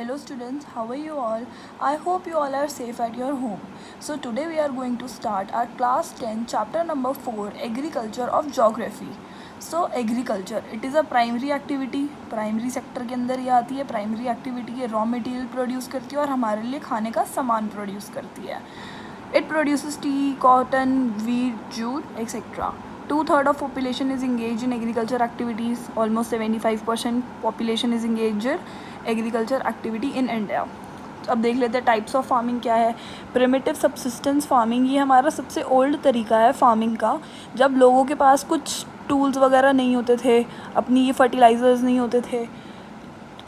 Hello students, how are you all? I hope you all are safe at your home. So today we are going to start our class 10 chapter number 4 agriculture of geography. So agriculture it is a primary activity. Primary sector के अंदर ये आती है. Primary activity ये raw material produce करती है और हमारे लिए खाने का सामान प्रोड्यूस करती है. It produces tea, cotton, wheat, jute, etc. Two-thirds of population is engaged in agriculture activities. Almost 75% population is engaged in agriculture activity in India. अब देख लेते हैं टाइप्स ऑफ फार्मिंग क्या है. प्रिमिटिव सब्सिस्टेंस फार्मिंग ये हमारा सबसे ओल्ड तरीका है फार्मिंग का. जब लोगों के पास कुछ टूल्स वगैरह नहीं होते थे, अपनी ये फर्टिलाइज़र्स नहीं होते थे,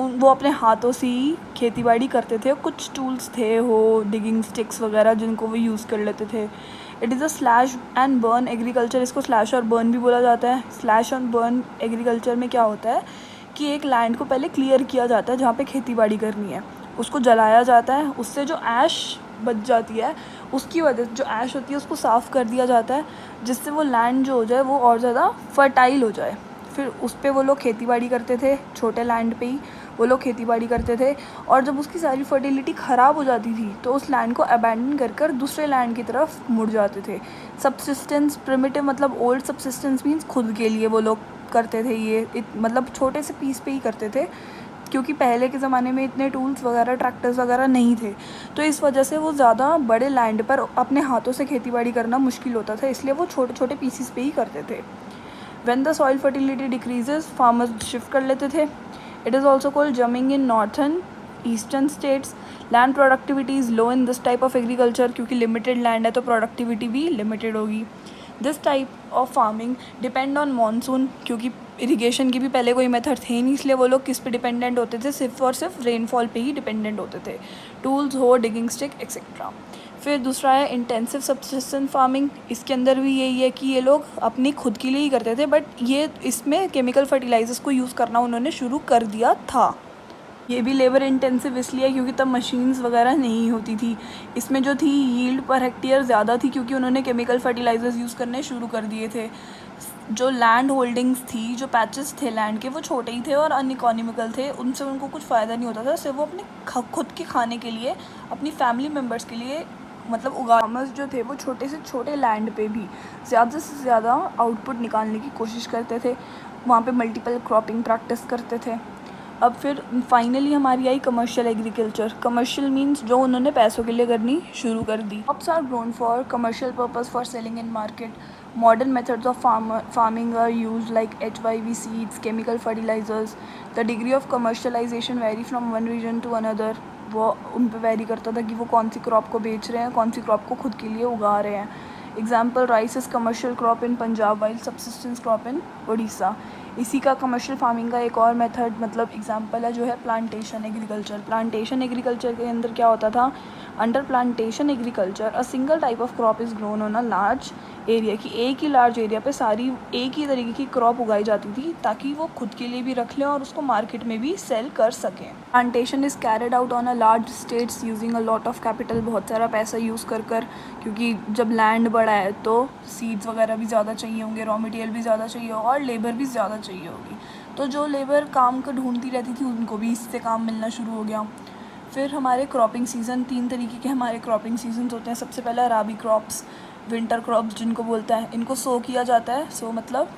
वो अपने हाथों से ही खेती बाड़ी करते थे. कुछ टूल्स थे हो डिगिंग स्टिक्स वगैरह जिनको वो यूज़ कर लेते थे. It is a slash and burn agriculture. इसको स्लैश और बर्न भी बोला जाता है. स्लैश एंड बर्न एग्रीकल्चर में क्या होता है कि एक लैंड को पहले क्लियर किया जाता है जहाँ पे खेती बाड़ी करनी है, उसको जलाया जाता है. उससे जो ऐश बच जाती है उसकी वजह से जो ऐश होती है उसको साफ़ कर दिया जाता है जिससे वो लैंड जो हो जाए वो और ज़्यादा फर्टाइल हो जाए. फिर उस पर वो लोग खेती बाड़ी करते थे. छोटे लैंड पे ही वो लोग खेती बाड़ी करते थे और जब उसकी सारी फर्टिलिटी ख़राब हो जाती थी तो उस लैंड को अबैंडन कर कर दूसरे लैंड की तरफ मुड़ जाते थे. सब्सिस्टेंस प्रिमिटिव मतलब ओल्ड सब्सिस्टेंस मीन्स खुद के लिए वो लोग करते थे. ये मतलब छोटे से पीस पे ही करते थे क्योंकि पहले के ज़माने में इतने टूल्स वगैरह ट्रैक्टर्स वगैरह नहीं थे, तो इस वजह से वो ज़्यादा बड़े लैंड पर अपने हाथों से खेती बाड़ी करना मुश्किल होता था, इसलिए वो छोटे छोटे पीसीस पे ही करते थे. When the soil fertility decreases, farmers shift कर लेते थे. It is also called jamming in northern eastern states. Land productivity is low in this type of agriculture क्योंकि limited land है तो productivity भी limited होगी. This type of farming depend on monsoon क्योंकि irrigation की भी पहले कोई मेथड थे नहीं, इसलिए वो लोग किस पे डिपेंडेंट होते थे, सिर्फ और सिर्फ रेनफॉल पे ही डिपेंडेंट होते थे. टूल्स हो डिगिंग स्टिक एक्सेट्रा. फिर दूसरा है इंटेंसिव सब्सिस्टेंस फार्मिंग. इसके अंदर भी यही है कि ये लोग अपनी खुद के लिए ही करते थे, बट ये इसमें केमिकल फर्टिलाइजर्स को यूज़ करना उन्होंने शुरू कर दिया था. ये भी लेबर इंटेंसिव इसलिए क्योंकि तब मशीन्स वगैरह नहीं होती थी. इसमें जो थी यील्ड पर हेक्टेयर ज़्यादा थी क्योंकि उन्होंने केमिकल फर्टिलाइजर्स यूज़ करने शुरू कर दिए थे. जो लैंड होल्डिंग्स थी, जो पैचेस थे लैंड के, वो छोटे ही थे और अनइकोनॉमिकल थे. उनसे उनको कुछ फ़ायदा नहीं होता था. सिर्फ वो अपने खुद के खाने के लिए, अपनी फैमिली मेम्बर्स के लिए मतलब फार्मर्स जो थे वो छोटे से छोटे लैंड पे भी ज़्यादा से ज़्यादा आउटपुट निकालने की कोशिश करते थे. वहाँ पे मल्टीपल क्रॉपिंग प्रैक्टिस करते थे. अब फिर फाइनली हमारी आई कमर्शियल एग्रीकल्चर. कमर्शियल मींस जो उन्होंने पैसों के लिए करनी शुरू कर दी. Crops are grown for commercial purpose for selling in market. Modern methods of farming are used like HYV seeds, chemical fertilizers. The degree of commercialization vary from one region to another. वो उन पे very करता था कि वो कौन सी crop को बेच रहे हैं, कौन सी क्रॉप को खुद के लिए उगा रहे हैं. Example rice is commercial crop in Punjab while subsistence crop in Orissa. इसी का कमर्शियल फार्मिंग का एक और मेथड मतलब एग्जाम्पल है जो है प्लांटेशन एग्रीकल्चर. प्लांटेशन एग्रीकल्चर के अंदर क्या होता था, under plantation agriculture a single type of crop is grown on a large area. कि एक ही लार्ज एरिया पे सारी एक ही तरीके की क्रॉप उगाई जाती थी ताकि वो खुद के लिए भी रख लें और उसको मार्केट में भी सेल कर सकें. Plantation is carried out on a large states using a lot of capital. बहुत सारा पैसा यूज़ कर क्योंकि जब लैंड बड़ा है तो सीड्स वगैरह भी ज़्यादा चाहिए होंगे, रॉ मटेरियल भी ज़्यादा चाहिए और लेबर भी ज़्यादा चाहिए होगी. तो जो लेबर काम को ढूंढती रहती थी उनको भी इससे काम मिलना शुरू हो गया. फिर हमारे क्रॉपिंग सीज़न 3 तरीके के हमारे क्रॉपिंग सीजन्स होते हैं. सबसे पहला राबी क्रॉप्स, विंटर क्रॉप्स जिनको बोलते हैं. इनको सो किया जाता है. सो मतलब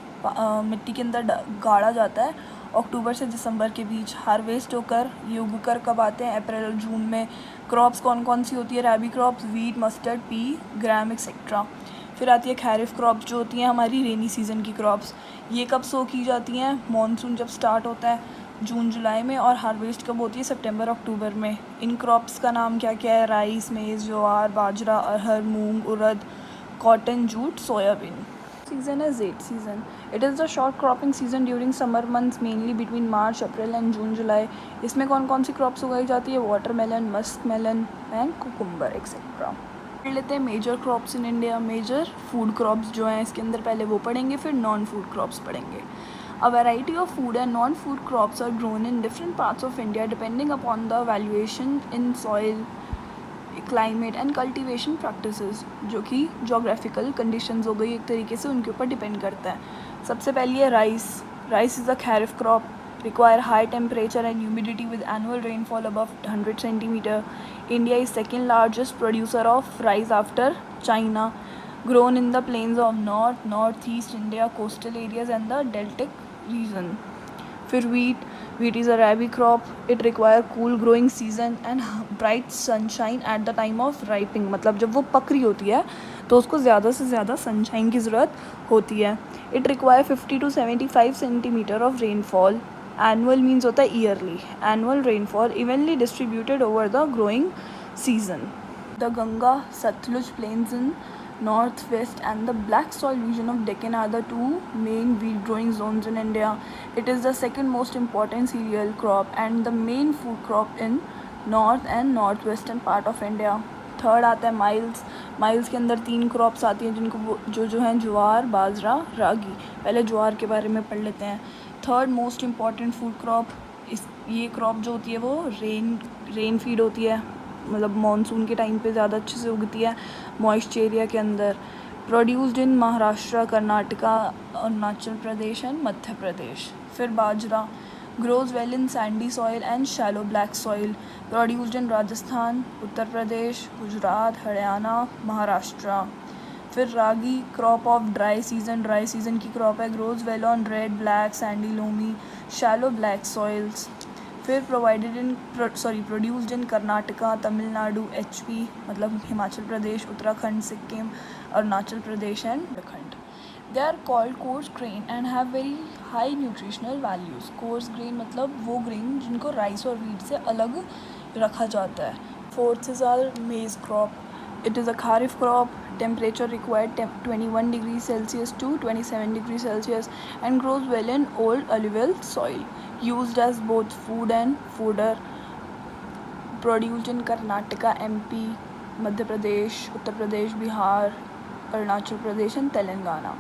मिट्टी के अंदर गाड़ा जाता है. अक्टूबर से दिसंबर के बीच हार्वेस्ट होकर ये उग कर कब आते हैं, अप्रैल और जून में. क्रॉप्स कौन कौन सी होती है, राबी क्रॉप्स वीट, मस्टर्ड, पी, ग्राम एक्सेट्रा. फिर आती है खैरिफ क्रॉप्स जो होती हैं हमारी रेनी सीज़न की क्रॉप्स. ये कब सो की जाती हैं, मॉनसून जब स्टार्ट होता है जून जुलाई में, और हार्वेस्ट कब होती है, सितंबर अक्टूबर में. इन क्रॉप्स का नाम क्या क्या है, rice, maize, jowar, bajra, arhar, moong, urad, cotton, jute, soybean. Season is late season. It is the short cropping season during summer months mainly between March, April and June, July. इसमें कौन कौन सी क्रॉप्स उगाई जाती है, watermelon, musk melon and cucumber etcetera. पढ़ लेते हैं major crops in India. Major food crops जो हैं इसके अंदर पहले वो पढ़ेंगे, फिर नॉन फूड क्रॉप्स पढ़ेंगे. A variety of food and non-food crops are grown in different parts of India depending upon the valuation in soil, climate and cultivation practices, जो कि जोग्राफिकल कंडीशंस हो गई एक तरीके से, उनके ऊपर डिपेंड करता है. सबसे पहली है rice. Rice is a kharif crop. require high temperature and humidity with annual rainfall above 100 centimeter. India is second largest producer of rice after China, grown in the plains of north, northeast India, coastal areas and the deltic region. फिर wheat is a rabi crop. It require cool growing season and bright sunshine at the time of ripening. मतलब जब वो पक रही होती है तो उसको ज़्यादा से ज़्यादा सनशाइन की ज़रूरत होती है. It require 50 to 75 centimeter of rainfall. Annual means होता है yearly. Annual rainfall evenly distributed over the growing season. The Ganga Satluj plains in northwest and the black soil region of Deccan are the two main wheat growing zones in India. It is the second most important cereal crop and the main food crop in north and northwestern part of India. Third आता है miles के अंदर 3 crops आती हैं जिनको जो हैं ज्वार, बाजरा, रागी. पहले ज्वार के बारे में पढ़ लेते हैं. Third most important food crop, ये क्रॉप जो होती है वो रेन फीड होती है, मतलब मानसून के टाइम पे ज़्यादा अच्छे से उगती है मॉइस्ट एरिया के अंदर. Produced in Maharashtra, Karnataka, Arunachal Pradesh and Madhya Pradesh. फिर bajra grows well in sandy soil and shallow black soil. Produced in Rajasthan, Uttar Pradesh, Gujarat, Haryana, Maharashtra. फिर ragi crop of dry season की क्रॉप है. Grows well on red, black, sandy, loamy, shallow black soils. फिर produced in Karnataka, Tamil Nadu, HP मतलब Himachal Pradesh, Uttarakhand, Sikkim, Arunachal Pradesh and Uttarakhand. They are called coarse grain and have very high nutritional values. Coarse grain मतलब वो grain जिनको rice और wheat से अलग रखा जाता है. Fourth is our maize crop. It is a kharif crop. Temperature required 21 degrees Celsius to 27 degrees Celsius and grows well in old alluvial soil. Used as both food and fodder. Produced in Karnataka, MP, Madhya Pradesh, Uttar Pradesh, Bihar, Arunachal Pradesh and Telangana.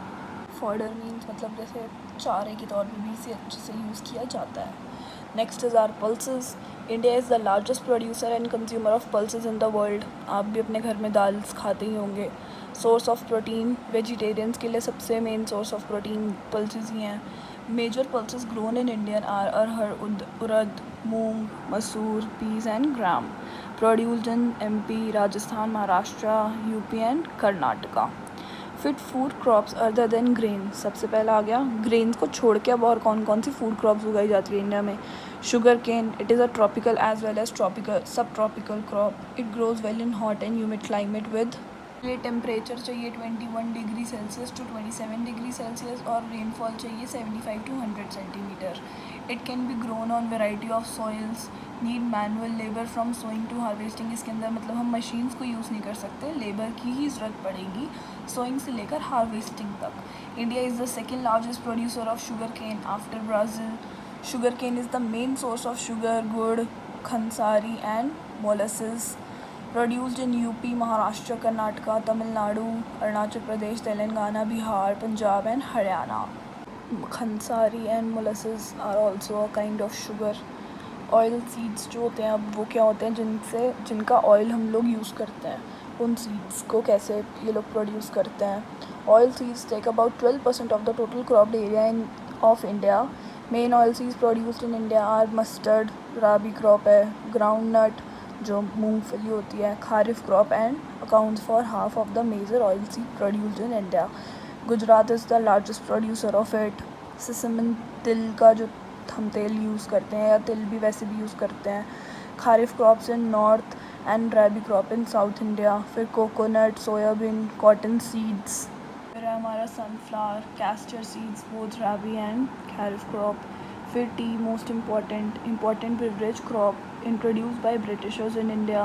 Fodder means मतलब जैसे चारे के तौर पे भी इसे अच्छे से यूज़ किया जाता है. Next is our pulses. India is the largest producer and consumer of pulses in the world. आप भी अपने घर में दाल खाते ही होंगे. सोर्स ऑफ प्रोटीन, वेजिटेरियंस के लिए सबसे main source of protein pulses ही हैं. Major pulses grown in Indian are arhar, urad, moong, masoor, peas and gram. Produced in MP, Rajasthan, Maharashtra, UP and Karnataka. Fit food crops other than grain. सबसे पहला आ गया ग्रेन्स को छोड़ के अब और कौन सी फूड क्रॉप्स उगाई जाती है इंडिया में. Sugarcane. It is a tropical as well as subtropical crop. It grows well in hot and humid climate with temperature चाहिए 21 degree Celsius to 27 degree Celsius और rainfall चाहिए 75 to 100 centimetre. It can be grown on variety of soils. Need manual labour from sowing to harvesting. इसके अंदर मतलब हम machines को use नहीं कर सकते, लेबर की ही ज़रूरत पड़ेगी सोइंग से लेकर हार्वेस्टिंग तक. India is the second largest producer of sugar cane after Brazil. Sugar cane is the main source of sugar, gur, khandsari and molasses. Produced in UP, Maharashtra, Karnataka, Tamil Nadu, Arunachal Pradesh, Telangana, Bihar, Punjab and Haryana. Khansari and molasses are also a kind of sugar. Oil seeds जो होते हैं अब वो क्या होते हैं जिनका oil हम लोग यूज़ करते हैं, उन सीड्स को कैसे ये लोग प्रोड्यूस करते हैं. Oil seeds take about 12% of the total cropped area of India. Main oil seeds produced in India are mustard, rabi crop है, ग्राउंड नट जो मूंगफली होती है, kharif crop and accounts for half of the major oil seed produced in India. Gujarat is the largest producer of it. Sesamum तिल का जो हम तेल यूज़ करते हैं या तिल भी वैसे भी यूज़ करते हैं. Kharif crops in north and rabi crop in south India. फिर कोकोनट, सोयाबीन, कॉटन सीड्स. फिर है हमारा sunflower, castor seeds, both rabi and kharif crop. फिर tea, most important beverage crop introduced by Britishers in India.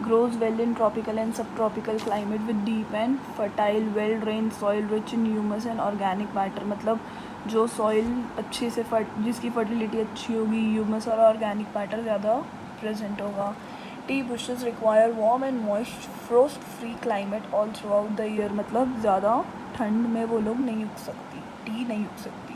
Grows well in tropical and subtropical climate with deep and fertile, well-drained soil rich in humus and organic matter. मतलब जो soil अच्छे से जिसकी fertility अच्छी होगी, humus और organic matter ज़्यादा present होगा. T bushes require warm and moist frost free climate all through out the year. मतलब ज़्यादा ठंड में वो लोग नहीं उग सकती, टी नहीं उग सकती.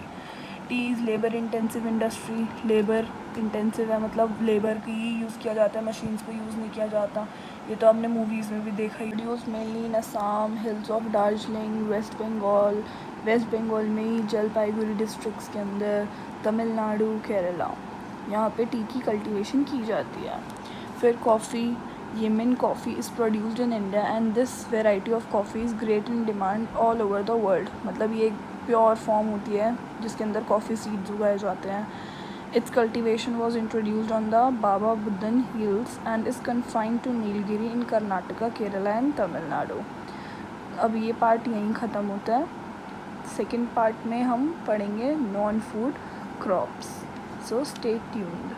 T is labour intensive industry. Labour intensive है, मतलब लेबर की ही यूज़ किया जाता है, मशीन्स को यूज़ नहीं किया जाता। ये तो आपने मूवीज़ में भी देखा ही। Produce mainly in Assam, hills of Darjeeling, West Bengal में ही जलपाईगुड़ी डिस्ट्रिक्ट्स के अंदर, तमिलनाडु, केरला, यहाँ पे टी की कल्टीवेशन की जाती है। फिर coffee, Yemen coffee is produced in India and this variety of coffee is great in demand all over the world. मतलब ये एक प्योर फॉर्म होती है जिसके अंदर कॉफ़ी सीड्स उगाए जाते हैं। Its cultivation was introduced on the Baba Budan Hills and is confined to Nilgiri in Karnataka, Kerala and Tamil Nadu. अब ये पार्ट यहीं ख़त्म होता है। सेकेंड पार्ट में हम पढ़ेंगे non food crops. So stay tuned.